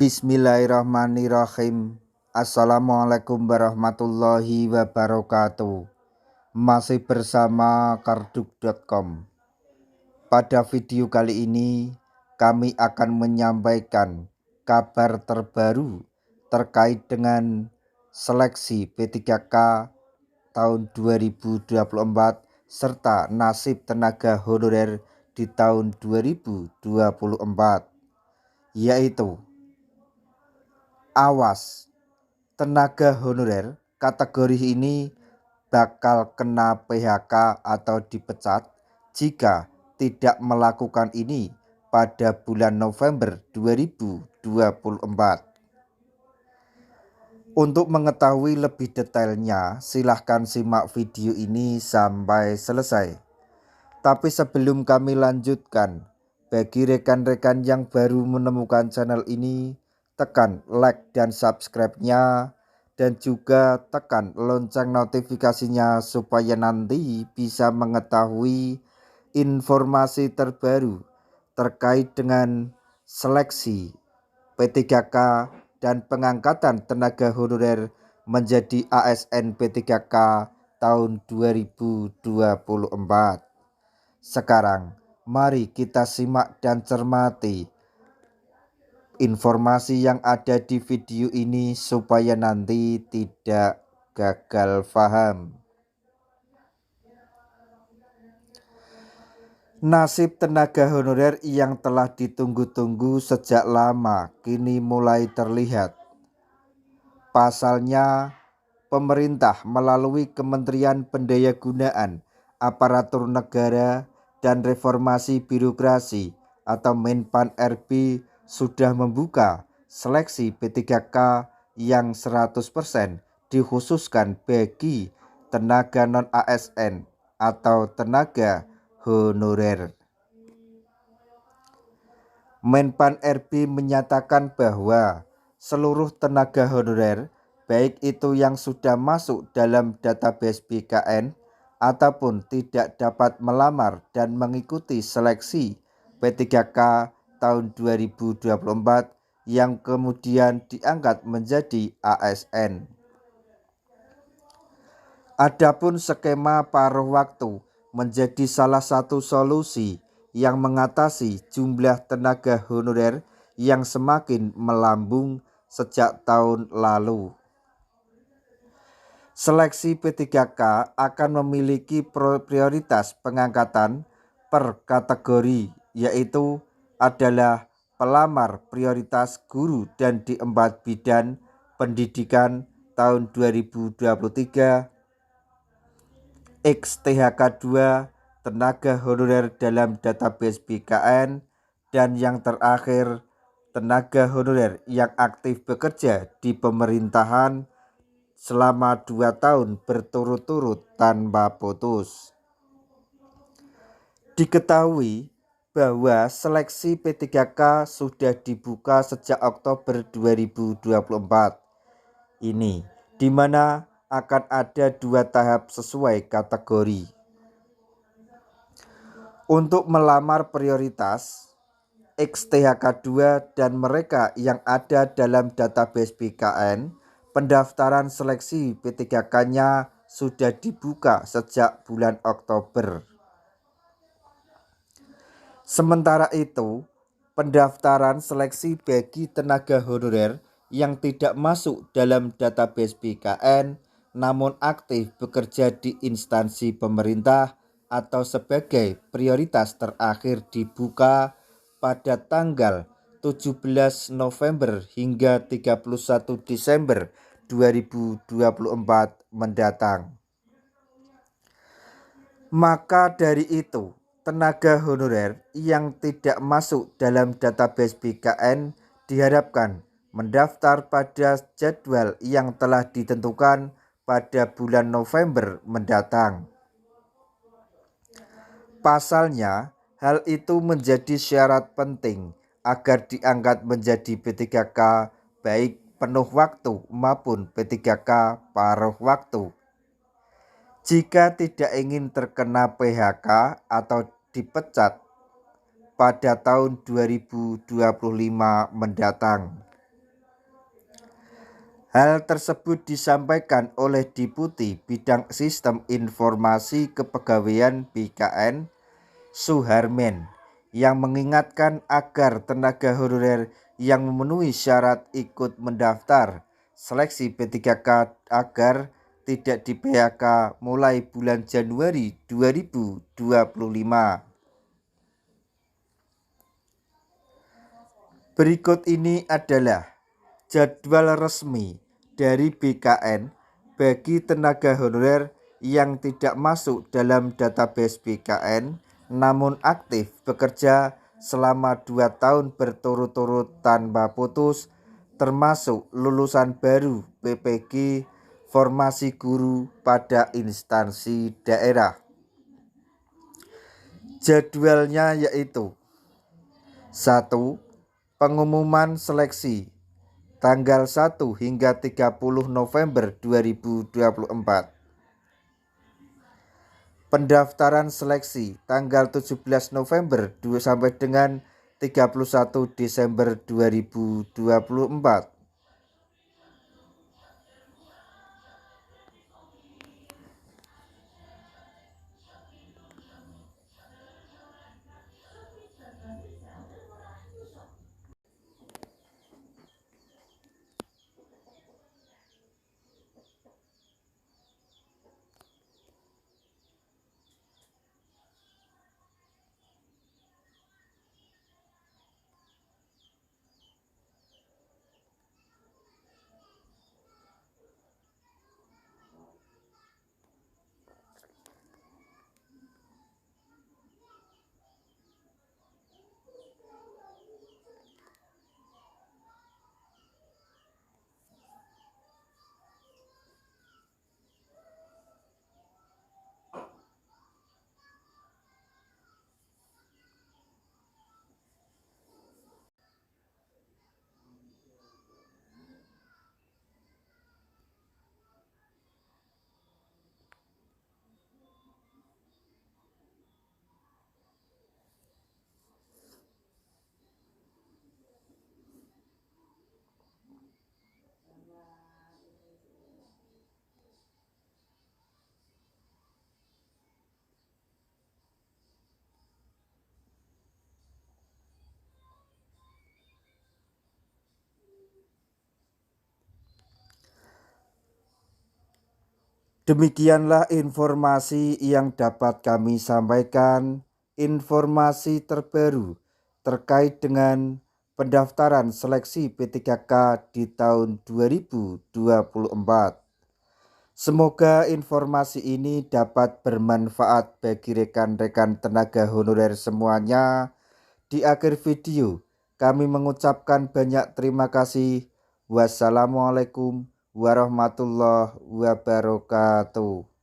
Bismillahirrahmanirrahim. Assalamualaikum warahmatullahi wabarakatuh. Masih bersama karduk.com. Pada video kali ini kami akan menyampaikan kabar terbaru terkait dengan seleksi P3K tahun 2024 serta nasib tenaga honorer di tahun 2024, yaitu awas, tenaga honorer kategori ini bakal kena PHK atau dipecat jika tidak melakukan ini pada bulan November 2024. Untuk mengetahui lebih detailnya, silahkan simak video ini sampai selesai. Tapi sebelum kami lanjutkan, bagi rekan-rekan yang baru menemukan channel ini, tekan like dan subscribe-nya, dan juga tekan lonceng notifikasinya supaya nanti bisa mengetahui informasi terbaru terkait dengan seleksi P3K dan pengangkatan tenaga honorer menjadi ASN P3K tahun 2024. Sekarang mari kita simak dan cermati informasi yang ada di video ini supaya nanti tidak gagal paham. Nasib tenaga honorer yang telah ditunggu-tunggu sejak lama kini mulai terlihat. Pasalnya, pemerintah melalui Kementerian Pendayagunaan Aparatur Negara dan Reformasi Birokrasi atau Menpan RB sudah membuka seleksi P3K yang 100% dikhususkan bagi tenaga non-ASN atau tenaga honorer. Menpan RB menyatakan bahwa seluruh tenaga honorer, baik itu yang sudah masuk dalam database BKN ataupun tidak dapat melamar dan mengikuti seleksi P3K tahun 2024 yang kemudian diangkat menjadi ASN. Adapun skema paruh waktu menjadi salah satu solusi yang mengatasi jumlah tenaga honorer yang semakin melambung sejak tahun lalu. Seleksi P3K akan memiliki prioritas pengangkatan per kategori, yaitu adalah pelamar prioritas guru dan di 4 bidang pendidikan tahun 2023, XTHK 2, tenaga honorer dalam database BKN, dan yang terakhir tenaga honorer yang aktif bekerja di pemerintahan selama 2 tahun berturut-turut tanpa putus. Diketahui bahwa seleksi P3K sudah dibuka sejak Oktober 2024 ini, di mana akan ada 2 tahap sesuai kategori. Untuk melamar prioritas XTHK 2 dan mereka yang ada dalam database BKN, pendaftaran seleksi P3K-nya sudah dibuka sejak bulan Oktober. Sementara itu, pendaftaran seleksi bagi tenaga honorer yang tidak masuk dalam database BKN namun aktif bekerja di instansi pemerintah atau sebagai prioritas terakhir dibuka pada tanggal 17 November hingga 31 Desember 2024 mendatang. Maka dari itu, tenaga honorer yang tidak masuk dalam database BKN diharapkan mendaftar pada jadwal yang telah ditentukan pada bulan November mendatang. Pasalnya, hal itu menjadi syarat penting agar diangkat menjadi P3K baik penuh waktu maupun P3K paruh waktu. Jika tidak ingin terkena PHK atau dipecat pada tahun 2025 mendatang. Hal tersebut disampaikan oleh Deputi Bidang Sistem Informasi Kepegawaian BKN Suharmen yang mengingatkan agar tenaga honorer yang memenuhi syarat ikut mendaftar seleksi P3K agar tidak di PHK mulai bulan Januari 2025. Berikut ini adalah jadwal resmi dari BKN bagi tenaga honorer yang tidak masuk dalam database BKN namun aktif bekerja selama 2 tahun berturut-turut tanpa putus, termasuk lulusan baru PPG formasi guru pada instansi daerah. Jadwalnya yaitu 1. Pengumuman seleksi tanggal 1 hingga 30 November 2024. Pendaftaran seleksi tanggal 17 November sampai dengan 31 Desember 2024. Demikianlah informasi yang dapat kami sampaikan. Informasi terbaru terkait dengan pendaftaran seleksi P3K di tahun 2024. Semoga informasi ini dapat bermanfaat bagi rekan-rekan tenaga honorer semuanya. Di akhir video, kami mengucapkan banyak terima kasih. Wassalamualaikum warahmatullahi wabarakatuh.